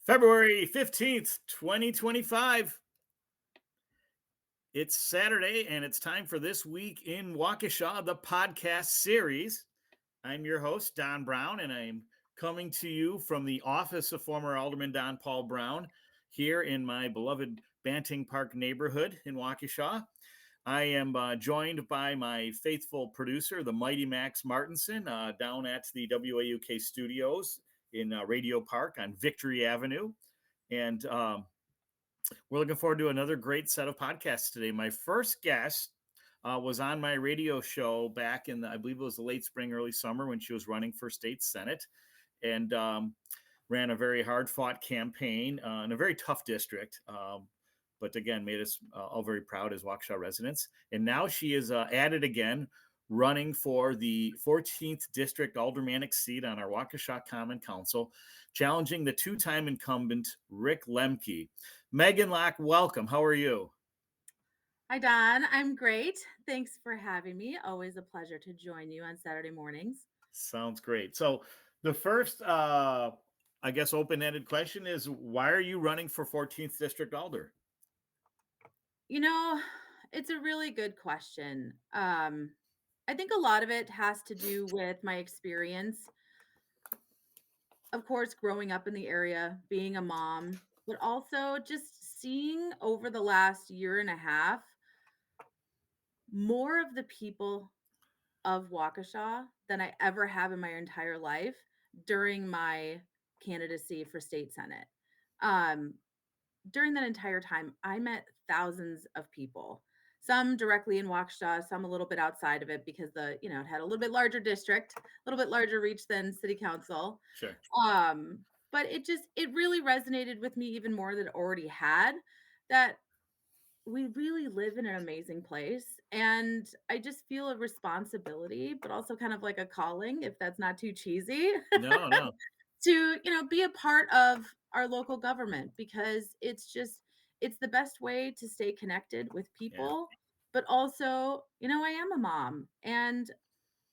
February 15th, 2025. It's Saturday, and it's time for This Week in Waukesha, the podcast series. I'm your host, Don Brown, and I'm coming to you from the office of former Alderman Don Paul Brown here in my beloved Banting Park neighborhood in Waukesha. I am joined by my faithful producer, the mighty Max Martinson, down at the WAUK studios in Radio Park on Victory Avenue. And we're looking forward to another great set of podcasts today. My first guest was on my radio show back in I believe it was the late spring, early summer when she was running for state senate, and ran a very hard-fought campaign in a very tough district. But again, made us all very proud as Waukesha residents. And now she is at it again, running for the 14th District Aldermanic seat on our Waukesha Common Council, challenging the two-time incumbent, Rick Lembke. Megan Lach, welcome. How are you? Hi, Don. I'm great. Thanks for having me. Always a pleasure to join you on Saturday mornings. Sounds great. So the first, I guess, open-ended question is, why are you running for 14th District Alder? You know, it's a really good question. I think a lot of it has to do with my experience. Of course, growing up in the area, being a mom, but also just seeing over the last year and a half more of the people of Waukesha than I ever have in my entire life during my candidacy for state senate. Um, During that entire time, I met thousands of people, some directly in Waukesha, some a little bit outside of it because it had a little bit larger district, a little bit larger reach than city council. Sure. But it really resonated with me even more than it already had, that we really live in an amazing place. And I just feel a responsibility, but also kind of like a calling, if that's not too cheesy, No. to, be a part of our local government, because it's the best way to stay connected with people. But also, I am a mom and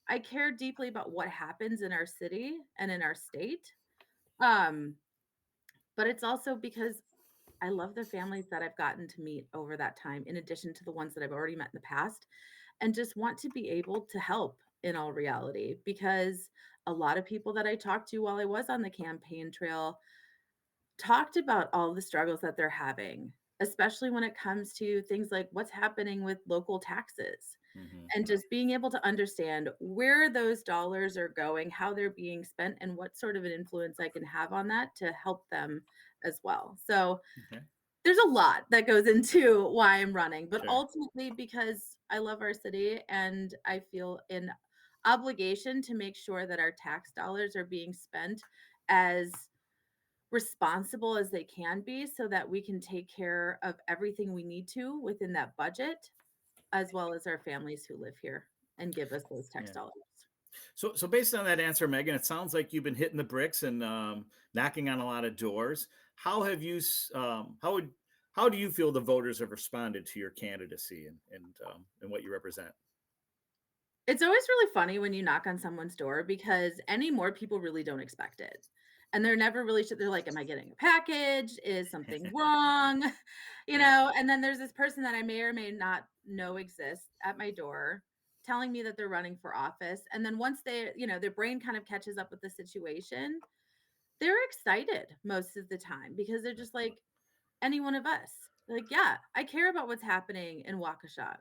I care deeply about what happens in our city and in our state. But it's also because I love the families that I've gotten to meet over that time, in addition to the ones that I've already met in the past, and just want to be able to help in all reality, because a lot of people that I talked to while I was on the campaign trail talked about all the struggles that they're having, especially when it comes to things like what's happening with local taxes, and just being able to understand where those dollars are going, how they're being spent, and what sort of an influence I can have on that to help them as well. So there's a lot that goes into why I'm running, but ultimately because I love our city and I feel an obligation to make sure that our tax dollars are being spent as responsible as they can be, so that we can take care of everything we need to within that budget, as well as our families who live here and give us those tax dollars. So based on that answer, Megan, it sounds like you've been hitting the bricks and knocking on a lot of doors. How have you? How do you feel the voters have responded to your candidacy and what you represent? It's always really funny when you knock on someone's door, because anymore people really don't expect it. And they're never really sure. They're like, am I getting a package? Is something wrong? And then there's this person that I may or may not know exists at my door telling me that they're running for office. And then once their brain kind of catches up with the situation, they're excited most of the time, because they're just like, any one of us. Like, yeah, I care about what's happening in Waukesha.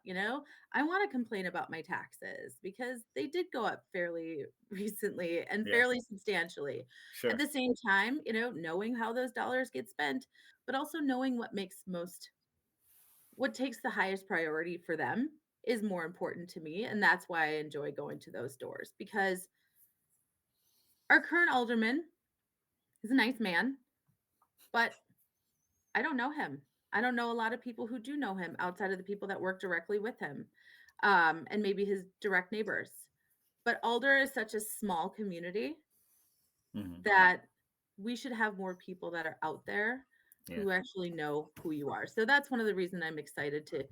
I want to complain about my taxes because they did go up fairly recently and fairly substantially. At the same time, knowing how those dollars get spent, but also knowing what takes the highest priority for them is more important to me. And that's why I enjoy going to those doors, because our current alderman is a nice man, but I don't know him. I don't know a lot of people who do know him outside of the people that work directly with him, and maybe his direct neighbors. But Alder is such a small community that we should have more people that are out there who actually know who you are. So that's one of the reasons I'm excited to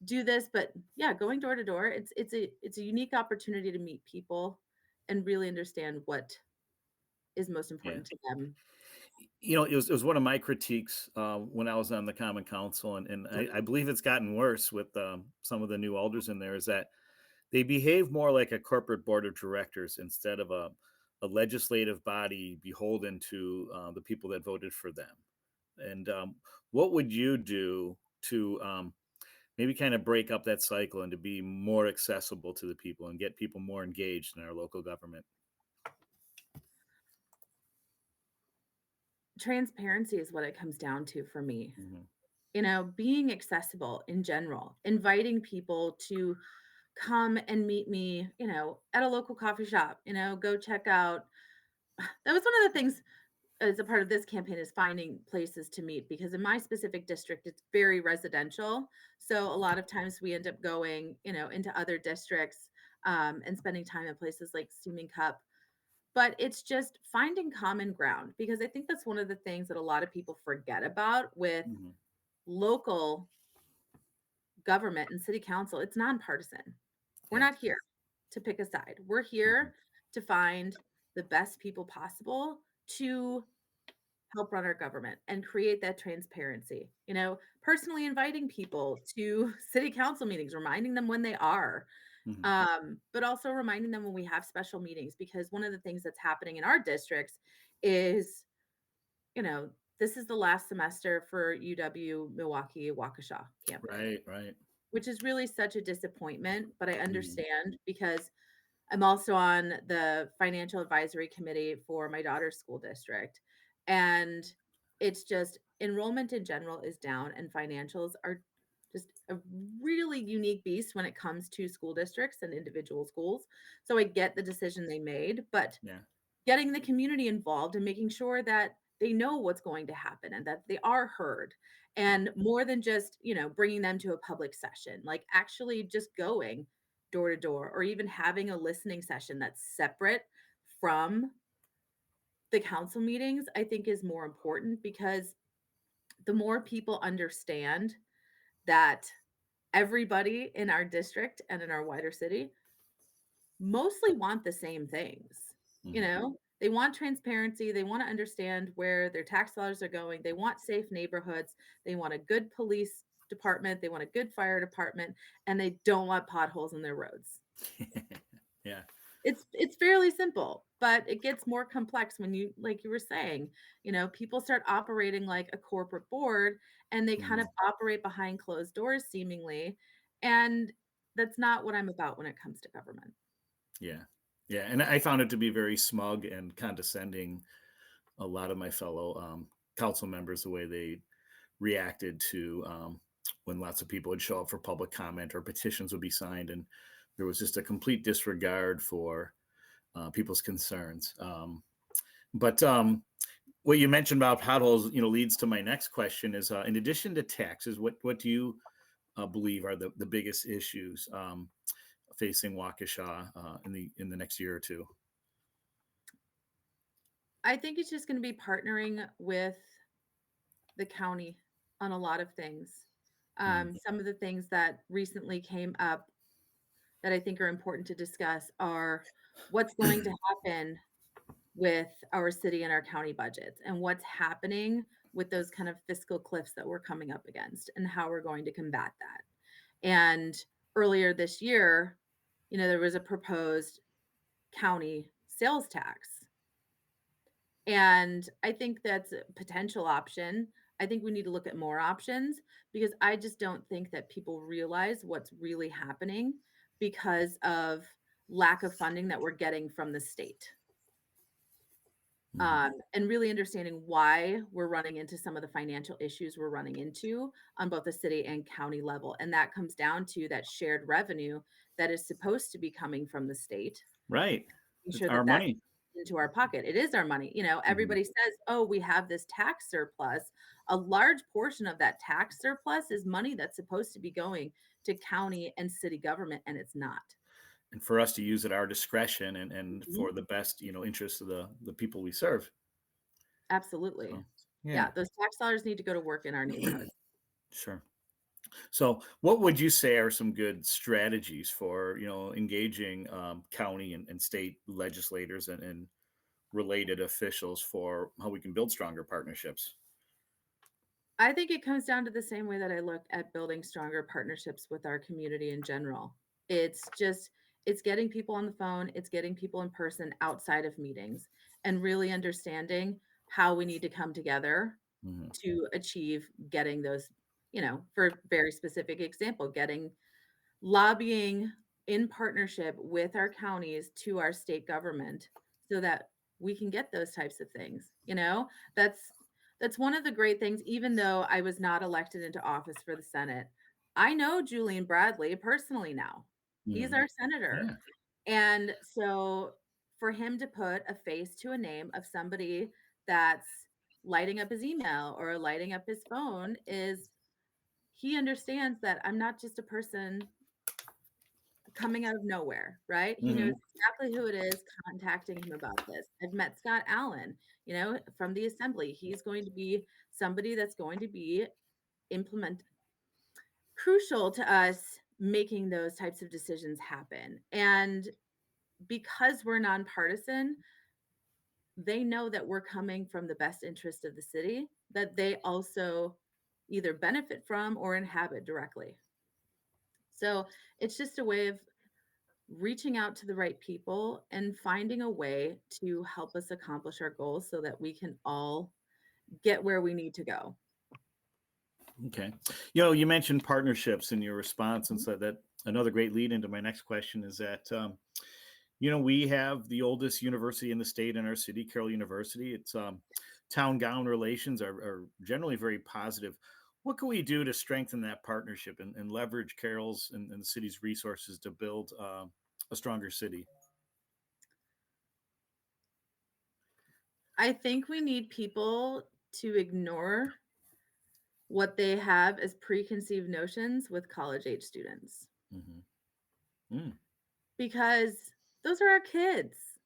do this. But yeah, going door to door, it's a unique opportunity to meet people and really understand what is most important to them. It was one of my critiques when I was on the Common Council, and I believe it's gotten worse with some of the new alders in there, is that they behave more like a corporate board of directors instead of a legislative body beholden to the people that voted for them. And what would you do to maybe kind of break up that cycle and to be more accessible to the people and get people more engaged in our local government? Transparency is what it comes down to for me. Mhm. Being accessible in general, inviting people to come and meet me, at a local coffee shop, go check out. That was one of the things as a part of this campaign is finding places to meet because in my specific district, it's very residential. So a lot of times we end up going, into other districts and spending time in places like Steaming Cup. But it's just finding common ground because I think that's one of the things that a lot of people forget about with Mhm. local government and city council. It's nonpartisan. We're Yeah. not here to pick a side. We're Mhm. here to find the best people possible to help run our government and create that transparency. Personally inviting people to city council meetings, reminding them when they are, Mhm. but also reminding them when we have special meetings. Because one of the things that's happening in our districts is, you know, this is the last semester for UW Milwaukee Waukesha campus, Right, right. which is really such a disappointment. But I Mhm. understand because I'm also on the financial advisory committee for my daughter's school district. And it's just enrollment in general is down, and financials are just a really unique beast when it comes to school districts and individual schools. So I get the decision they made, but Yeah. getting the community involved and making sure that they know what's going to happen and that they are heard, Yeah. and more than just bringing them to a public session, like actually just going door to door or even having a listening session that's separate from the council meetings, I think is more important because the more people understand that everybody in our district and in our wider city mostly want the same things. Mhm. They want transparency, they want to understand where their tax dollars are going, they want safe neighborhoods, they want a good police department, they want a good fire department, and they don't want potholes in their roads. Yeah. It's fairly simple, but it gets more complex when you like you were saying, people start operating like a corporate board and they kind of Mhm. operate behind closed doors seemingly, and that's not what I'm about when it comes to government. Yeah. Yeah. And I found it to be very smug and condescending. A lot of my fellow council members, the way they reacted to when lots of people would show up for public comment or petitions would be signed, and there was just a complete disregard for people's concerns. But what you mentioned about potholes, leads to my next question: is in addition to taxes, what do you believe are the biggest issues facing Waukesha in the next year or two? I think it's just going to be partnering with the county on a lot of things. Mhm. Some of the things that recently came up that I think are important to discuss are what's going to happen with our city and our county budgets and what's happening with those kind of fiscal cliffs that we're coming up against and how we're going to combat that. And earlier this year, there was a proposed county sales tax. And I think that's a potential option. I think we need to look at more options because I just don't think that people realize what's really happening because of lack of funding that we're getting from the state. Mhm. And really understanding why we're running into some of the financial issues we're running into on both the city and county level. And that comes down to that shared revenue that is supposed to be coming from the state, Right. making It's sure our that money. into our pocket. It is our money. Mhm. Everybody says, "Oh, we have this tax surplus." A large portion of that tax surplus is money that's supposed to be going to county and city government, and it's not. And for us to use at our discretion and Mhm. for the best, interests of the people we serve. Absolutely. So, yeah. Yeah, those tax dollars need to go to work in our neighborhood. Sure. So, what would you say are some good strategies for engaging county and state legislators and related officials for how we can build stronger partnerships? I think it comes down to the same way that I look at building stronger partnerships with our community in general. It's just it's getting people on the phone, it's getting people in person outside of meetings and really understanding how we need to come together Hmm. to achieve getting those, for very specific example, getting lobbying in partnership with our counties to our state government so that we can get those types of things. That's one of the great things. Even though I was not elected into office for the Senate, I know Julian Bradley personally now. He's Hmm. our senator. Yeah. And so for him to put a face to a name of somebody that's lighting up his email or lighting up his phone is he understands that I'm not just a person coming out of nowhere, right? He knows Hmm. exactly who it is contacting him about this. I've met Scott Allen, from the assembly. He's going to be somebody that's going to be implement crucial to us making those types of decisions happen. And because we're nonpartisan, they know that we're coming from the best interest of the city that they also either benefit from or inhabit directly. So it's just a way of reaching out to the right people and finding a way to help us accomplish our goals so that we can all get where we need to go. Okay. You mentioned partnerships in your response, and Mhm. so that another great lead into my next question is that we have the oldest university in the state in our city, Carroll University. It's town-gown relations are generally very positive. What can we do to strengthen that partnership and leverage Carroll's and the city's resources to build a stronger city? I think we need people to ignore what they have as preconceived notions with college age students Hmm. Mm, because those are our kids.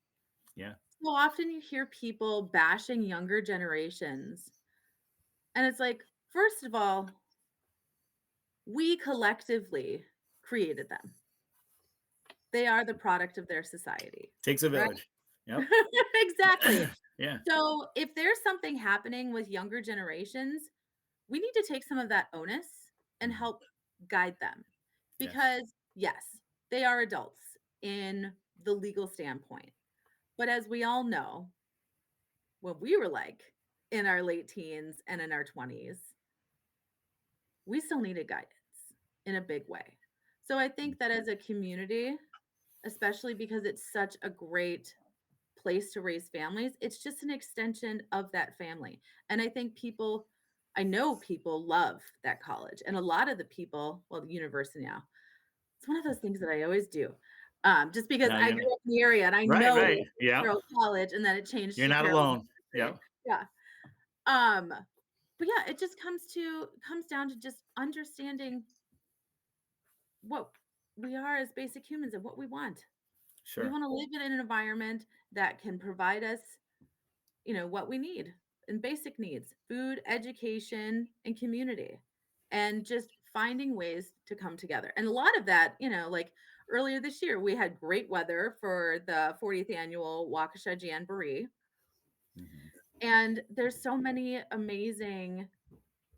yeah. So often you hear people bashing younger generations. And it's like, first of all, we collectively created them. They are the product of their society, Takes a right? village. Yep. Exactly. Yeah. So if there's something happening with younger generations, we need to take some of that onus and Mhm. help guide them Yes. because, yes, they are adults in the legal standpoint. But as we all know, when we were like in our late teens and in our 20s, we still needed guidance in a big way. So I think that as a community, especially because it's such a great place to raise families, it's just an extension of that family. And I know people love that college. And a lot of the people, well, the university now, it's one of those things that I always do. Just because Now I you grew up in the area and I right, know right. Yeah. Carroll College and then it changed You're to not Carroll alone. Yeah. University. Yeah. Um, but yeah, it just comes down to just understanding what we are as basic humans and what we want. We Sure. want to live in an environment that can provide us, what we need and basic needs, food, education, and community, and just finding ways to come together. And a lot of that, like earlier this year, we had great weather for the 40th annual Waukesha Jamboree. Mhm. And there's so many amazing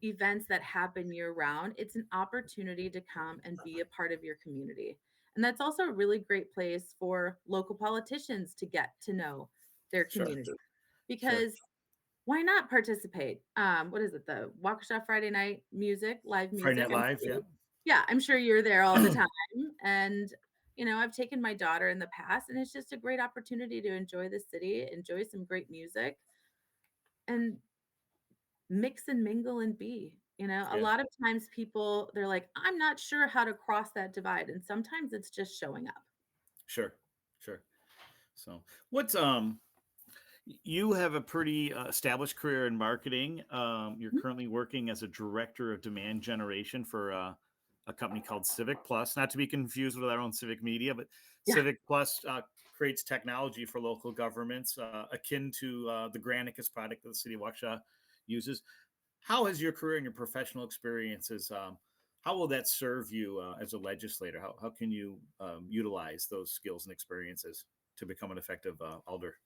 events that happen year round. It's an opportunity to come and be a part of your community. And that's also a really great place for local politicians to get to know their Sure. community Sure. because why not participate? What is it? The Waukesha Friday night music, live Friday music. Night Live. Yeah. Yeah, I'm sure you're there all the time. And, I've taken my daughter in the past, and it's just a great opportunity to enjoy the city, enjoy some great music, and mix and mingle and be. A Yeah. lot of times people, they're like, I'm not sure how to cross that divide. And sometimes it's just showing up. Sure. Sure. So, what's you have a pretty established career in marketing. You're Mhm. currently working as a director of demand generation for a company called CivicPlus, not to be confused with our own Civic Media, but Yeah. CivicPlus creates technology for local governments akin to the Granicus product that the city of Waukesha uses. How has your career and your professional experiences? How will that serve you as a legislator? How can you utilize those skills and experiences to become an effective alder?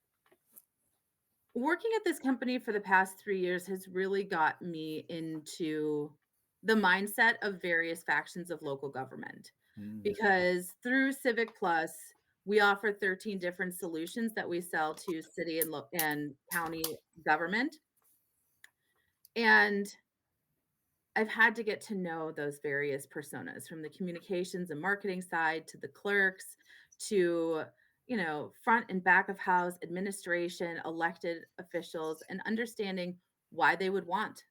Working at this company for the past 3 years has really got me into the mindset of various factions of local government, Mm, because through CivicPlus, we offer 13 different solutions that we sell to city and county government, and I've had to get to know those various personas from the communications and marketing side to the clerks to, front and back of house administration, elected officials, and understanding why they would want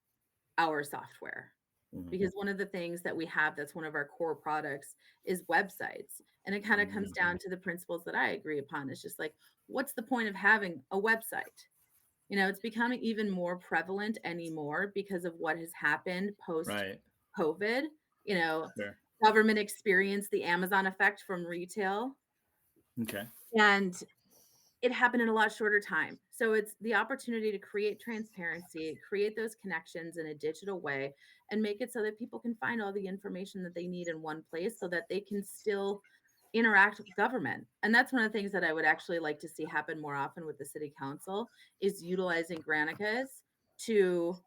our software. mm, Because one of the things that we have that's one of our core products is websites. And it kind of comes mm. down to the principles that I agree upon. It's just like, what's the point of having a website? It's becoming even more prevalent anymore because of what has happened post Right. COVID. You know, Sure. government experienced the Amazon effect from retail, Okay. and it happened in a lot shorter time. So it's the opportunity to create transparency, create those connections in a digital way, and make it so that people can find all the information that they need in one place so that they can still interact with government. And that's one of the things that I would actually like to see happen more often with the city council is utilizing Granicus to,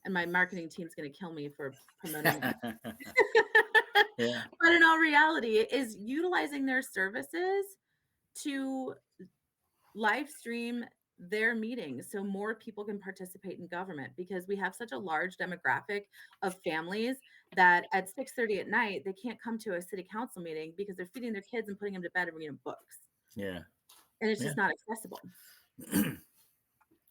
and my marketing team's going to kill me for promoting it. Yeah. But in all reality, is utilizing their services to live stream their meetings so more people can participate in government, because we have such a large demographic of families that at 6:30 at night they can't come to a city council meeting because they're feeding their kids and putting them to bed and reading books, Yeah. and it's Yeah. just not accessible.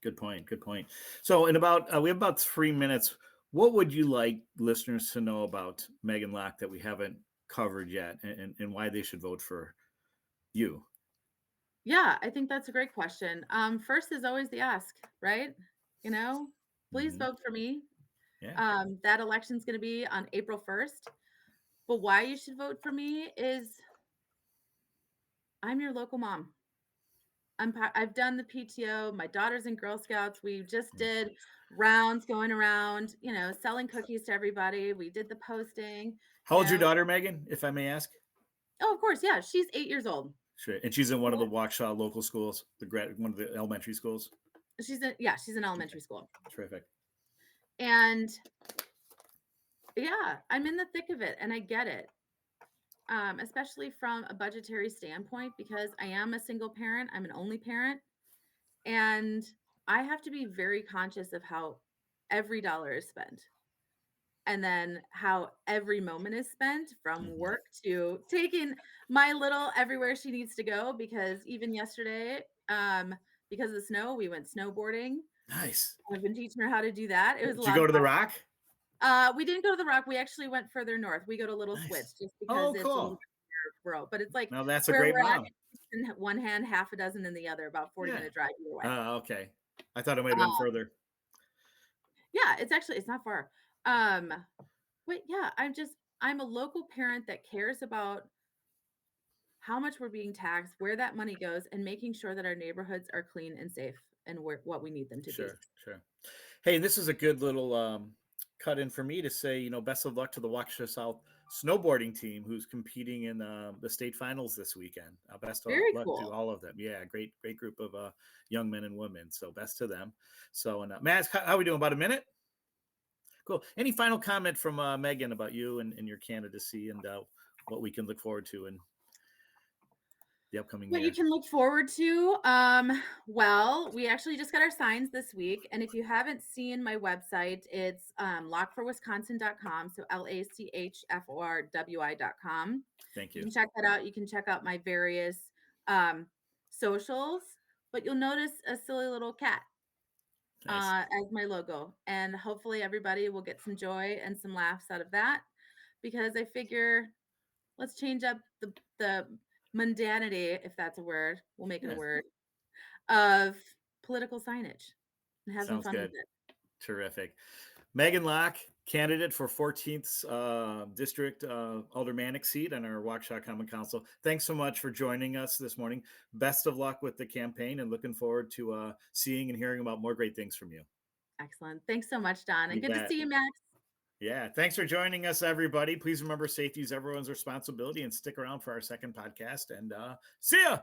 Good point. Good point. So, in about we have about 3 minutes. What would you like listeners to know about Megan Lach that we haven't covered yet, and why they should vote for you? Yeah, I think that's a great question. First is always the ask, right? you know Please Hmm. vote for me. Yeah. That election's going to be on April 1st, but why you should vote for me is I'm your local mom. I've done the PTO. My daughter's in Girl Scouts. We just did rounds going around, selling cookies to everybody. We did the posting, How old's your daughter, Megan, if I may ask? Oh, of course, yeah. She's 8 years old. Sure. And she's in one of Yeah. the Waukesha local schools, one of the elementary schools. She's in Okay. elementary school. Terrific. And yeah, I'm in the thick of it and I get it. Especially from a budgetary standpoint, because I am a single parent. I'm an only parent. And I have to be very conscious of how every dollar is spent, and then how every moment is spent, from Hmm. work to taking my little everywhere she needs to go. Because even yesterday, because of the snow, we went snowboarding. Nice. I've been teaching her how to do that. It was a Did you lot go of to the Rock? fun. We didn't go to the Rock. We actually went further north. We go to Little Switch Nice. just because Oh, it's a little cool. bit rural, but it's like Now that's a where great we're at, mom. in one hand, half a dozen in the other, about 40 Yeah. minute drive either way. Okay. I thought it might have been Uh, further. yeah, it's not far. Um, but yeah, I'm a local parent that cares about how much we're being taxed, where that money goes, and making sure that our neighborhoods are clean and safe and what we need them to be. Sure. Sure. Hey, this is a good little cut in for me to say, best of luck to the Waukesha South snowboarding team who's competing in the state finals this weekend. Best of Very luck to cool. all of them. Yeah, great group of young men and women. So best to them. So, and Matt, how are we doing? About a minute? Cool. Any final comment from Megan about you and your candidacy and what we can look forward to in the upcoming What you year? can look forward to, well, we actually just got our signs this week, and if you haven't seen my website, it's lachforwisconsin.com, so lachforwi.com. Thank You you. can check that out. You can check out my various um, socials, but you'll notice a silly little cat Nice. as my logo, and hopefully everybody will get some joy and some laughs out of that, because I figure let's change up the mundanity, if that's a word. We'll make it a Yeah, word, of political signage and have some sounds fun with good. it. Terrific. Megan Lach, candidate for 14th District Aldermanic seat on our Waukesha Common Council. Thanks so much for joining us this morning. Best of luck with the campaign and looking forward to seeing and hearing about more great things from you. Excellent. Thanks so much, Don. And You good to bet. see you, Max. Yeah. Thanks for joining us, everybody. Please remember safety is everyone's responsibility and stick around for our second podcast. And see ya.